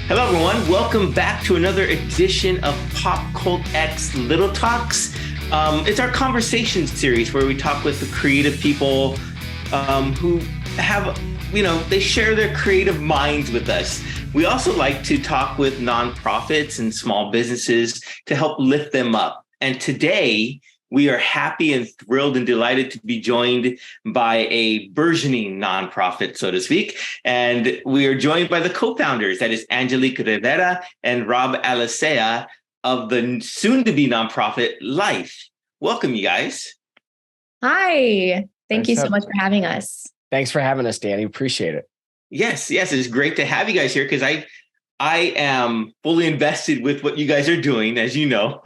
Hello, everyone. Welcome back to another edition of Pop Cult X Little Talks. It's our conversation series where we talk with the creative people who have, they share their creative minds with us. We also like to talk with nonprofits and small businesses to help lift them up. And today, we are happy and thrilled and delighted to be joined by a burgeoning nonprofit, so to speak. And we are joined by the co-founders, that is Angelique Rivera and Rob Alicea of the soon-to-be nonprofit L.I.F.E. Welcome, you guys. Hi. Thank you so much for having us. Thanks for having us, Danny. Appreciate it. Yes, it's great to have you guys here because I am fully invested with what you guys are doing, as you know.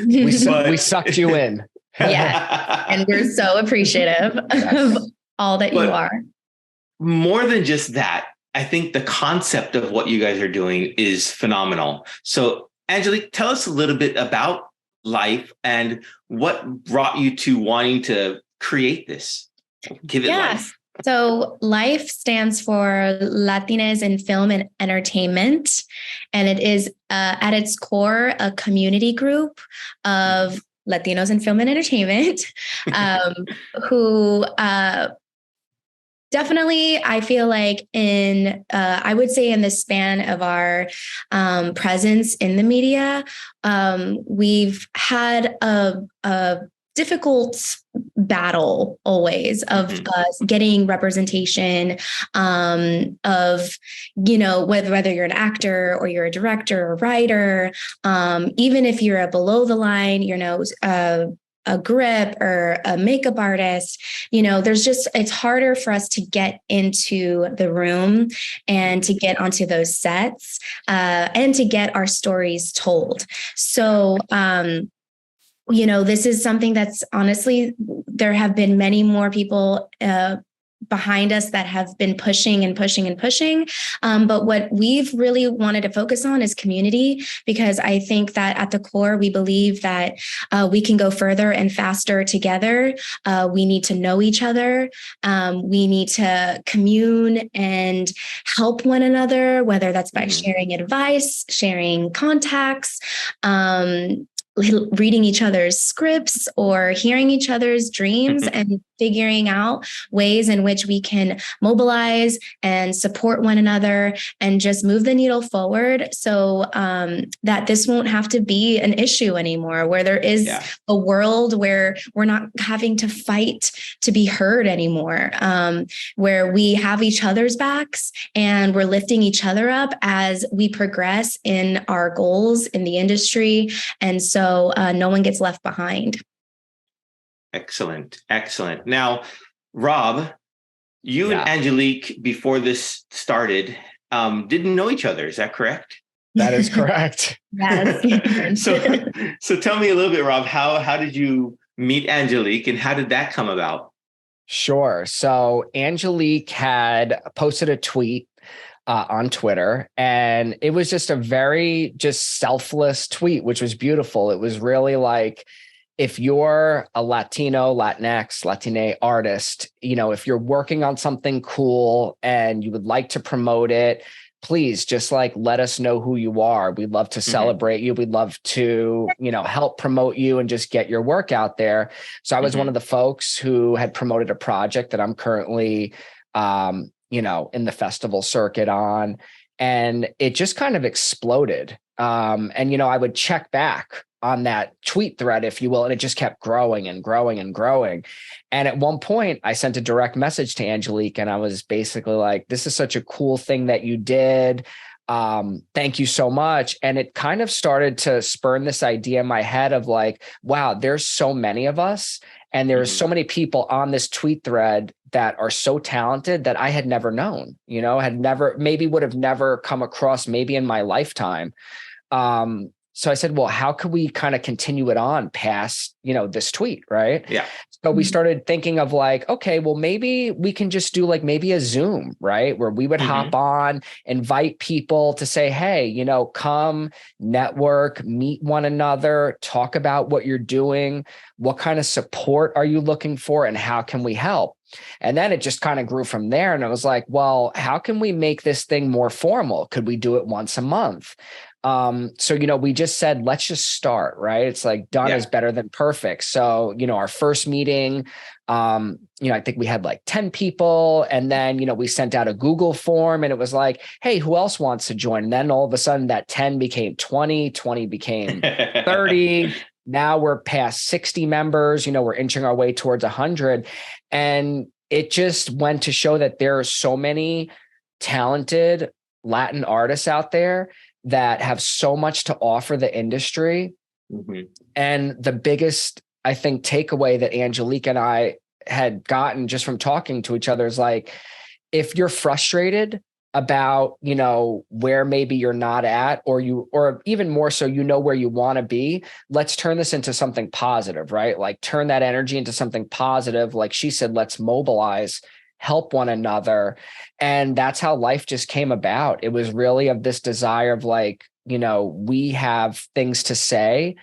We sucked you in. Yeah. And we're so appreciative of all that you are. More than just that, I think the concept of what you guys are doing is phenomenal. So, Angelique, tell us a little bit about L.I.F.E. and what brought you to wanting to create this. Give it life. So L.I.F.E. stands for Latinos in Film and Entertainment, and it is at its core a community group of Latinos in film and entertainment who definitely, I feel like I would say in the span of our presence in the media, we've had a difficult battle always of us getting representation of, whether you're an actor or you're a director or writer, even if you're a below the line, a grip or a makeup artist, it's harder for us to get into the room and to get onto those sets and to get our stories told. So, this is something that's honestly, there have been many more people behind us that have been pushing and pushing and pushing. But what we've really wanted to focus on is community, because I think that at the core, we believe that we can go further and faster together. We need to know each other. We need to commune and help one another, whether that's by sharing advice, sharing contacts, reading each other's scripts or hearing each other's dreams and figuring out ways in which we can mobilize and support one another and just move the needle forward so that this won't have to be an issue anymore, where there is a world where we're not having to fight to be heard anymore, where we have each other's backs and we're lifting each other up as we progress in our goals in the industry. And so no one gets left behind. Excellent. Now, Rob, you and Angelique, before this started, didn't know each other. Is that correct? That is correct. Yes. So tell me a little bit, Rob, how did you meet Angelique and how did that come about? Sure. So Angelique had posted a tweet on Twitter, and it was just a very selfless tweet, which was beautiful. It was really like, if you're a Latino, Latinx, Latine artist, if you're working on something cool and you would like to promote it, please just let us know who you are. We'd love to celebrate you. We'd love to, help promote you and just get your work out there. So I was one of the folks who had promoted a project that I'm currently, in the festival circuit on, and it just kind of exploded. And I would check back on that tweet thread, if you will, and it just kept growing and growing and growing. And at one point I sent a direct message to Angelique, and I was basically like, this is such a cool thing that you did. Thank you so much. And it kind of started to spurn this idea in my head of like, wow, there's so many of us, and there's so many people on this tweet thread that are so talented that I had never known, would have never come across maybe in my lifetime. So I said, well, how could we kind of continue it on past, this tweet, right? Yeah. So we started thinking of like, okay, well, maybe we can just do like maybe a Zoom, right? Where we would hop on, invite people to say, hey, come network, meet one another, talk about what you're doing. What kind of support are you looking for and how can we help? And then it just kind of grew from there. And I was like, well, how can we make this thing more formal? Could we do it once a month? So, we just said, let's just start, right? It's like done is better than perfect. So, our first meeting, I think we had like 10 people, and then, we sent out a Google form and it was like, hey, who else wants to join? And then all of a sudden that 10 became 20, 20 became 30. Now we're past 60 members, we're inching our way towards 100. And it just went to show that there are so many talented Latin artists out there that have so much to offer the industry. And the biggest, I think, takeaway that Angelique and I had gotten just from talking to each other is like, if you're frustrated about, where maybe you're not at, or even more so, where you want to be, let's turn this into something positive, right? Like turn that energy into something positive. Like she said, let's mobilize, help one another. And that's how L.I.F.E just came about. It was really of this desire of like, we have things to say.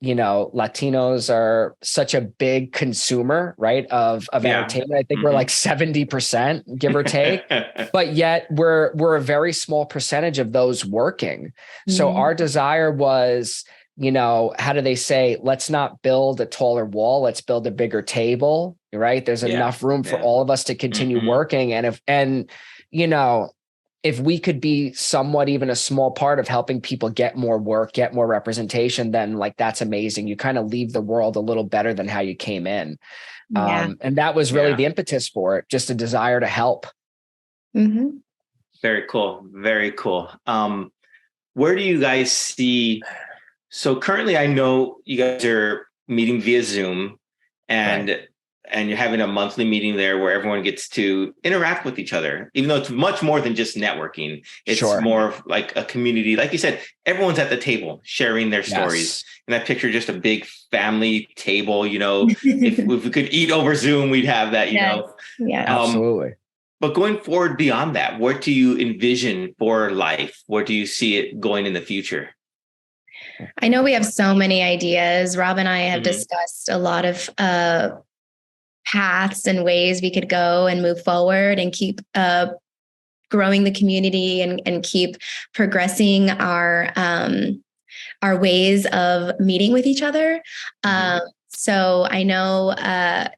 Latinos are such a big consumer, right, of entertainment. I think we're like 70%, give or take, but yet we're a very small percentage of those working. So our desire was, how do they say, let's not build a taller wall, let's build a bigger table, right? There's enough room for all of us to continue working. And if we could be somewhat even a small part of helping people get more work, get more representation, then like, that's amazing. You kind of leave the world a little better than how you came in. And that was really the impetus for it, just a desire to help. Very cool. Very cool. Where do you guys see, so currently I know you guys are meeting via Zoom and you're having a monthly meeting there where everyone gets to interact with each other, even though it's much more than just networking. It's more of like a community. Like you said, everyone's at the table sharing their stories. And I picture just a big family table, if we could eat over Zoom, we'd have that, Yeah, absolutely. But going forward beyond that, what do you envision for L.I.F.E? Where do you see it going in the future? I know we have so many ideas. Rob and I have discussed a lot of paths and ways we could go and move forward and keep growing the community and keep progressing our ways of meeting with each other. So I know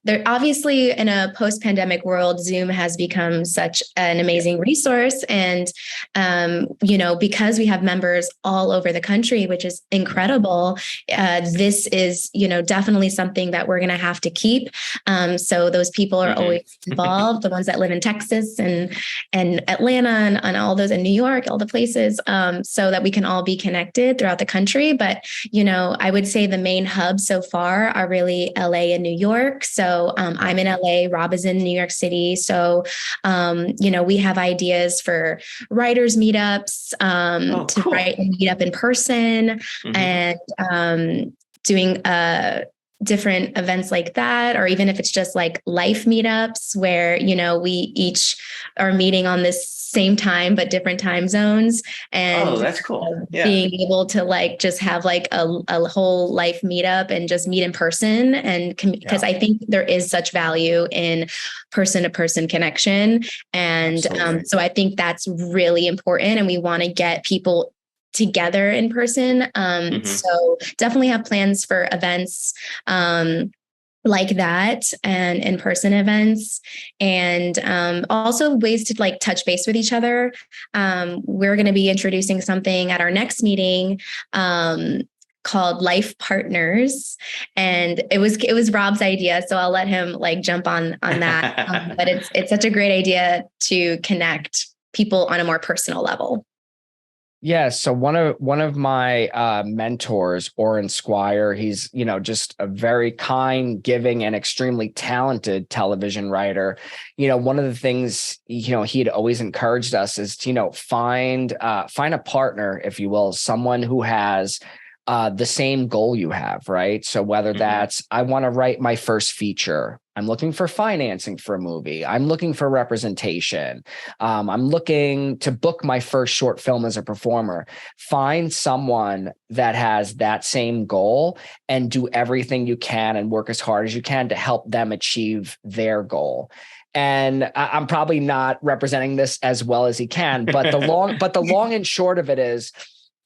there obviously in a post-pandemic world, Zoom has become such an amazing resource. And, because we have members all over the country, which is incredible, this is, definitely something that we're going to have to keep. So those people are always involved, the ones that live in Texas and Atlanta and all those in New York, all the places, so that we can all be connected throughout the country. But, I would say the main hubs so far are really LA and New York. So I'm in LA, Rob is in New York City. So, we have ideas for writers meetups, to write and meet up in person and doing different events like that, or even if it's just like L.I.F.E meetups where, we each are meeting on this same time, but different time zones. And that's cool. Being able to like, just have like a whole L.I.F.E meetup and just meet in person. And because I think there is such value in person to person connection. And so I think that's really important. And we want to get people together in person. So definitely have plans for events like that and in-person events, and also ways to like touch base with each other. We're going to be introducing something at our next meeting called L.I.F.E Partners, and it was Rob's idea, so I'll let him like jump on that. But it's such a great idea to connect people on a more personal level. Yeah. So one of my mentors, Orrin Squire, he's, just a very kind, giving, and extremely talented television writer. One of the things, he'd always encouraged us is to, find a partner, if you will, someone who has the same goal you have, right? So whether that's, I want to write my first feature, I'm looking for financing for a movie, I'm looking for representation, I'm looking to book my first short film as a performer, find someone that has that same goal and do everything you can and work as hard as you can to help them achieve their goal. And I'm probably not representing this as well as he can, but the long and short of it is,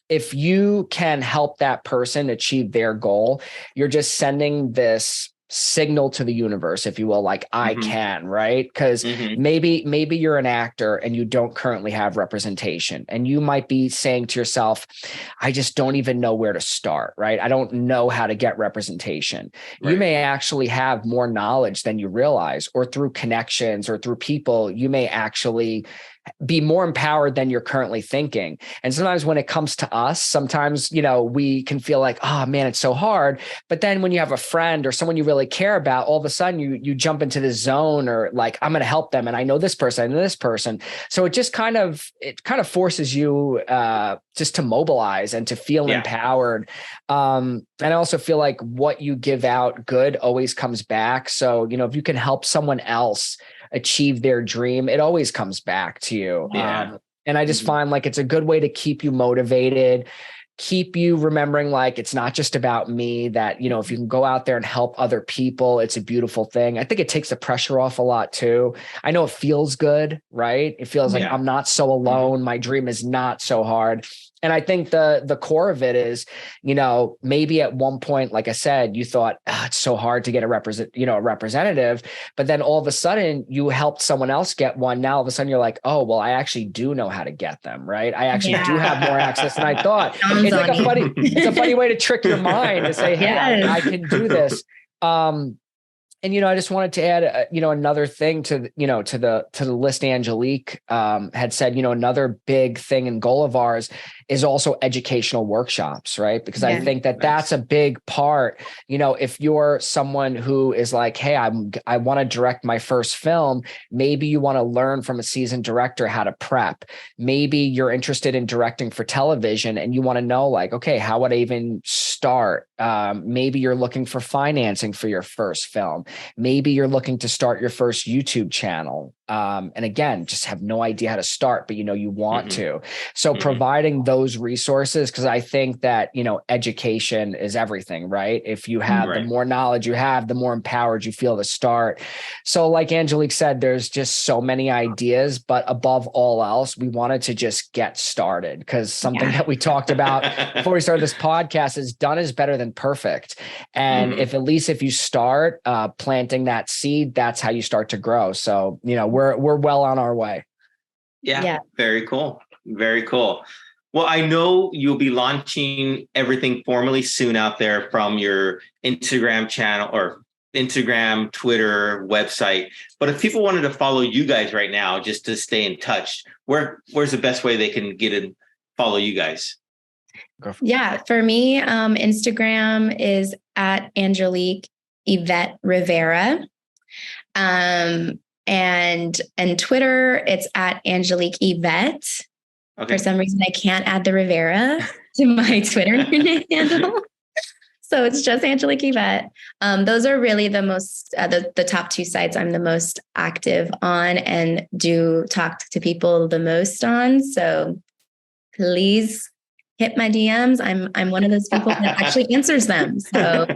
if you can help that person achieve their goal, you're just sending this signal to the universe, if you will, like I can, right? Because maybe you're an actor and you don't currently have representation, and you might be saying to yourself, I just don't even know where to start, right? I don't know how to get representation. Right. You may actually have more knowledge than you realize, or through connections or through people, you may actually be more empowered than you're currently thinking. And sometimes when it comes to us, sometimes, we can feel like, oh man, it's so hard. But then when you have a friend or someone you really care about, all of a sudden you jump into this zone, or like, I'm going to help them. And I know this person, I know this person. So it just kind of forces you just to mobilize and to feel empowered. And I also feel like what you give out good always comes back. So, if you can help someone else achieve their dream, it always comes back to you. And I just find like it's a good way to keep you motivated, keep you remembering like it's not just about me, that, if you can go out there and help other people, it's a beautiful thing. I think it takes the pressure off a lot too. I know it feels good, right? It feels like I'm not so alone. My dream is not so hard. And I think the core of it is, maybe at one point, like I said, you thought it's so hard to get a representative, but then all of a sudden you helped someone else get one. Now all of a sudden you're like, oh, well, I actually do know how to get them, right? I actually do have more access than I thought. It's like it's a funny way to trick your mind to say, hey, I can do this. And, I just wanted to add, another thing to the list. Angelique had said, another big thing and goal of ours is also educational workshops, right? Because I think that's a big part. If you're someone who is like, hey, I want to direct my first film, maybe you want to learn from a seasoned director how to prep. Maybe you're interested in directing for television and you want to know like, okay, how would I even start? Maybe you're looking for financing for your first film. Maybe you're looking to start your first YouTube channel. And again, just have no idea how to start, but you want to. So providing those resources, because I think that, education is everything, right? If you have the more knowledge you have, the more empowered you feel to start. So like Angelique said, there's just so many ideas, but above all else, we wanted to just get started, because something that we talked about before we started this podcast is done is better than perfect. And if you start planting that seed, that's how you start to grow. So, we're well on our way. Yeah. Very cool. Very cool. Well, I know you'll be launching everything formally soon out there from your Instagram channel or Instagram, Twitter, website. But if people wanted to follow you guys right now, just to stay in touch, where's the best way they can get and follow you guys? For me, Instagram is at Angelique Rivera. And Twitter, it's at Angelique Yvette. Okay. For some reason, I can't add the Rivera to my Twitter handle. So it's just Angelique Yvette. Those are really the most, the top two sites I'm the most active on and do talk to people the most on. So please hit my DMs. I'm one of those people that actually answers them. So.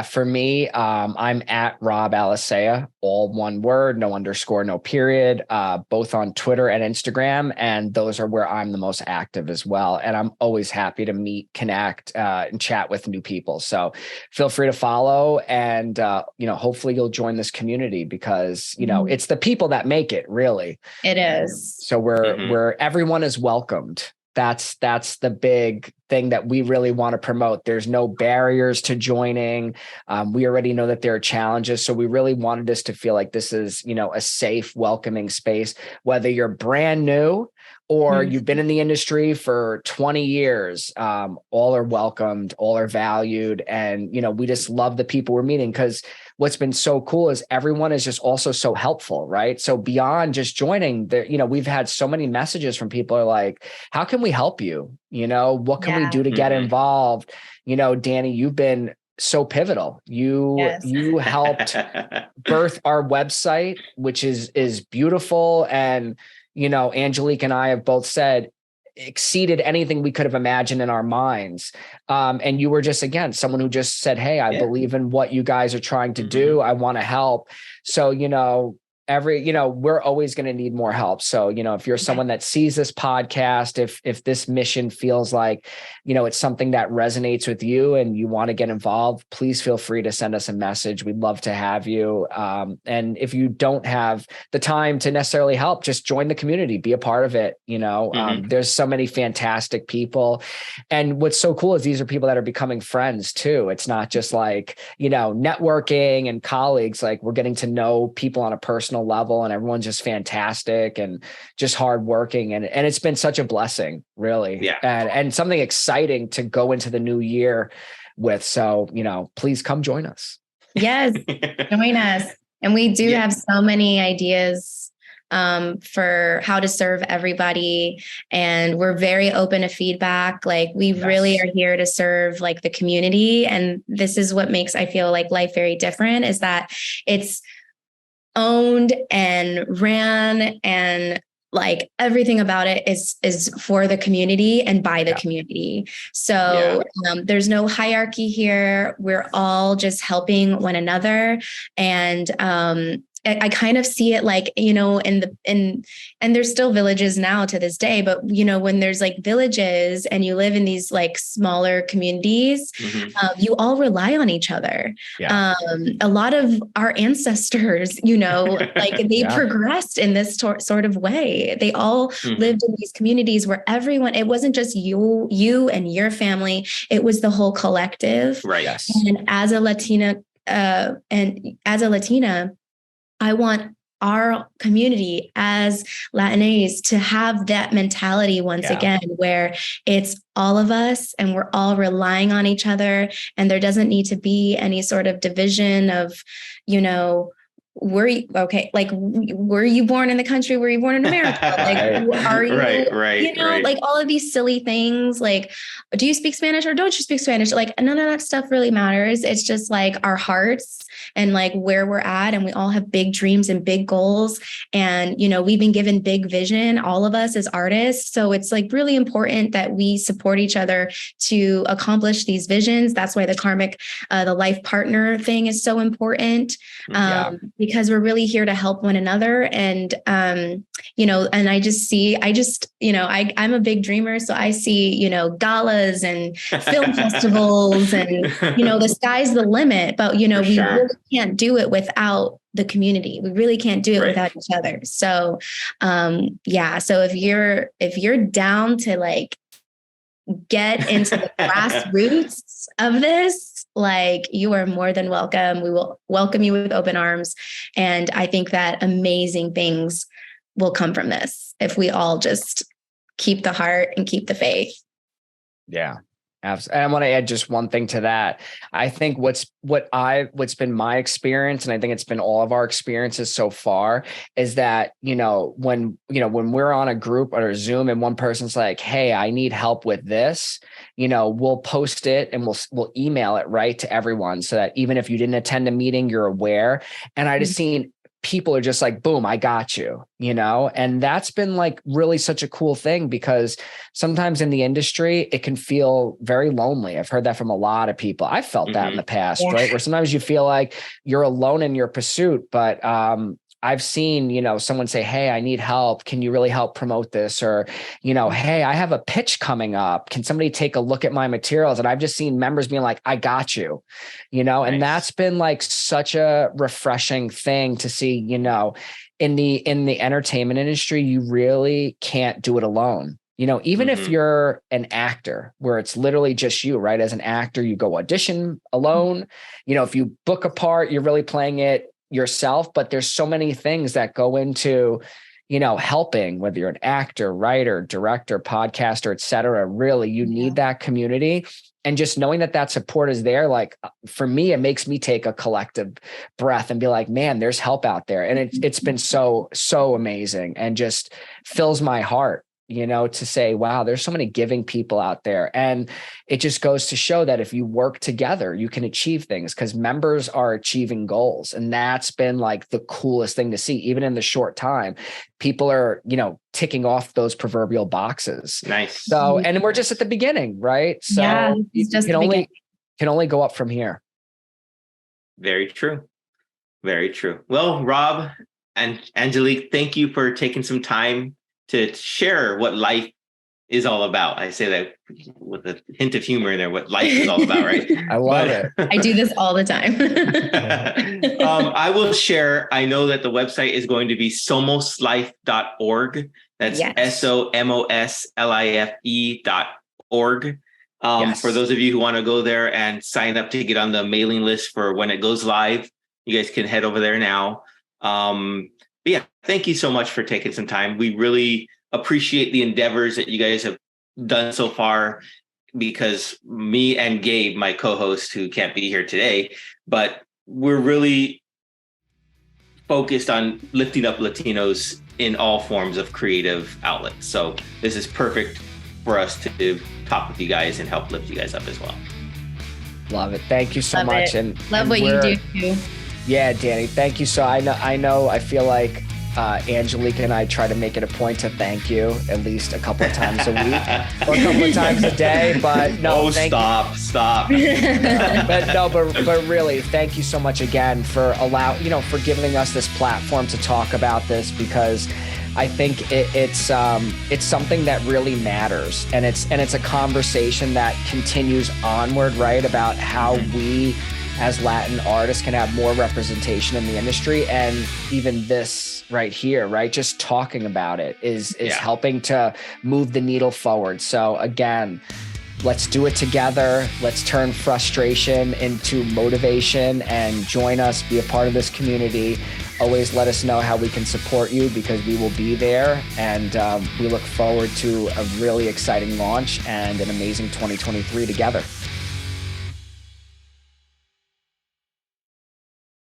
For me, I'm at Rob Alicea, all one word, no underscore, no period, both on Twitter and Instagram. And those are where I'm the most active as well. And I'm always happy to meet, connect, and chat with new people. So feel free to follow and, hopefully you'll join this community because, it's the people that make it, really. It is. So where everyone is welcomed. That's the big thing that we really want to promote. There's no barriers to joining. We already know that there are challenges. So we really wanted this to feel like this is, a safe, welcoming space, whether you're brand new or you've been in the industry for 20 years, all are welcomed, all are valued. And, we just love the people we're meeting, because what's been so cool is everyone is just also so helpful, right? So beyond just joining, we've had so many messages from people are like, how can we help you? What can we do to get involved? Danny, you've been so pivotal. You helped birth our website, which is beautiful. And, Angelique and I have both said exceeded anything we could have imagined in our minds. And you were just, again, someone who just said, hey, I believe in what you guys are trying to do. I want to help. So, we're always going to need more help. So, if you're someone that sees this podcast, if this mission feels like, it's something that resonates with you and you want to get involved, please feel free to send us a message. We'd love to have you. And if you don't have the time to necessarily help, just join the community, be a part of it. There's so many fantastic people. And what's so cool is these are people that are becoming friends too. It's not just like, networking and colleagues, like we're getting to know people on a personal level, and everyone's just fantastic and just hardworking. And it's been such a blessing, really. Yeah. And something exciting to go into the new year with. So, please come join us. Yes, join us. And we do have so many ideas for how to serve everybody. And we're very open to feedback. Like we really are here to serve like the community. And this is what makes, I feel like L.I.F.E very different, is that it's owned and ran, and like everything about it is for the community and by the community. So there's no hierarchy here. We're all just helping one another. And I kind of see it like, and there's still villages now to this day, but when there's like villages and you live in these like smaller communities, you all rely on each other. Yeah. A lot of our ancestors, like they progressed in this sort of way. They all lived in these communities where everyone, it wasn't just you and your family, it was the whole collective. Right. Yes. And as a Latina, I want our community as Latinos to have that mentality once again, where it's all of us and we're all relying on each other. And there doesn't need to be any sort of division of, were you born in the country? Were you born in America? Like, are you, like all of these silly things, like, do you speak Spanish or don't you speak Spanish? Like none of that stuff really matters. It's just like our hearts and like where we're at. And we all have big dreams and big goals. And, we've been given big vision, all of us as artists. So it's like really important that we support each other to accomplish these visions. That's why the life partner thing is so important. Because we're really here to help one another. And, and I'm a big dreamer. So I see, galas and film festivals and, the sky's the limit, but, we really can't do it without the community. We really can't do it without each other. So, so if you're down to like get into the grassroots of this, like you are more than welcome. We will welcome you with open arms. And I think that amazing things will come from this if we all just keep the heart and keep the faith. Yeah. Absolutely. And I want to add just one thing to that. I think what's been my experience, and I think it's been all of our experiences so far, is that, when we're on a group or a Zoom and one person's like, hey, I need help with this, we'll post it and we'll email it right to everyone, so that even if you didn't attend a meeting, you're aware. And I just seen people are just like, boom, I got you, and that's been like really such a cool thing, because sometimes in the industry, it can feel very lonely. I've heard that from a lot of people. I've felt that in the past, right? Where sometimes you feel like you're alone in your pursuit, but, I've seen, someone say, hey, I need help. Can you really help promote this? Or, hey, I have a pitch coming up. Can somebody take a look at my materials? And I've just seen members being like, I got you, nice. And that's been like such a refreshing thing to see, in the entertainment industry, you really can't do it alone. Even if Mm-hmm. you're an actor where it's literally just you, right? As an actor, you go audition alone. If you book a part, you're really playing it yourself, but there's so many things that go into, helping, whether you're an actor, writer, director, podcaster, et cetera. Really, you need that community. And just knowing that support is there, like for me, it makes me take a collective breath and be like, man, there's help out there. And it's been so amazing and just fills my heart, to say, wow, there's so many giving people out there. And it just goes to show that if you work together, you can achieve things because members are achieving goals. And that's been like the coolest thing to see, even in the short time. People are, ticking off those proverbial boxes. Nice. So, and we're just at the beginning, right? So it's just can only go up from here. Very true. Very true. Well, Rob and Angelique, thank you for taking some time to share what life is all about. I say that with a hint of humor in there, what life is all about, right? I love it. I do this all the time. I will share, I know that the website is going to be somoslife.org. That's SOMOSLIFE.org. For those of you who want to go there and sign up to get on the mailing list for when it goes live, you guys can head over there now. But yeah, thank you so much for taking some time. We really appreciate the endeavors that you guys have done so far, because me and Gabe, my co-host who can't be here today, but we're really focused on lifting up Latinos in all forms of creative outlets. So this is perfect for us to talk with you guys and help lift you guys up as well. Love it. Thank you so much. And love what you do too. Yeah, Danny, thank you. So I feel like Angelique and I try to make it a point to thank you at least a couple of times a week or a couple of times a day, but no, stop. but really, thank you so much again for for giving us this platform to talk about this, because I think it's something that really matters, and it's a conversation that continues onward, right? About how we as Latin artists can have more representation in the industry. And even this right here, right? Just talking about it is helping to move the needle forward. So again, let's do it together. Let's turn frustration into motivation and join us, be a part of this community. Always let us know how we can support you, because we will be there. And we look forward to a really exciting launch and an amazing 2023 together.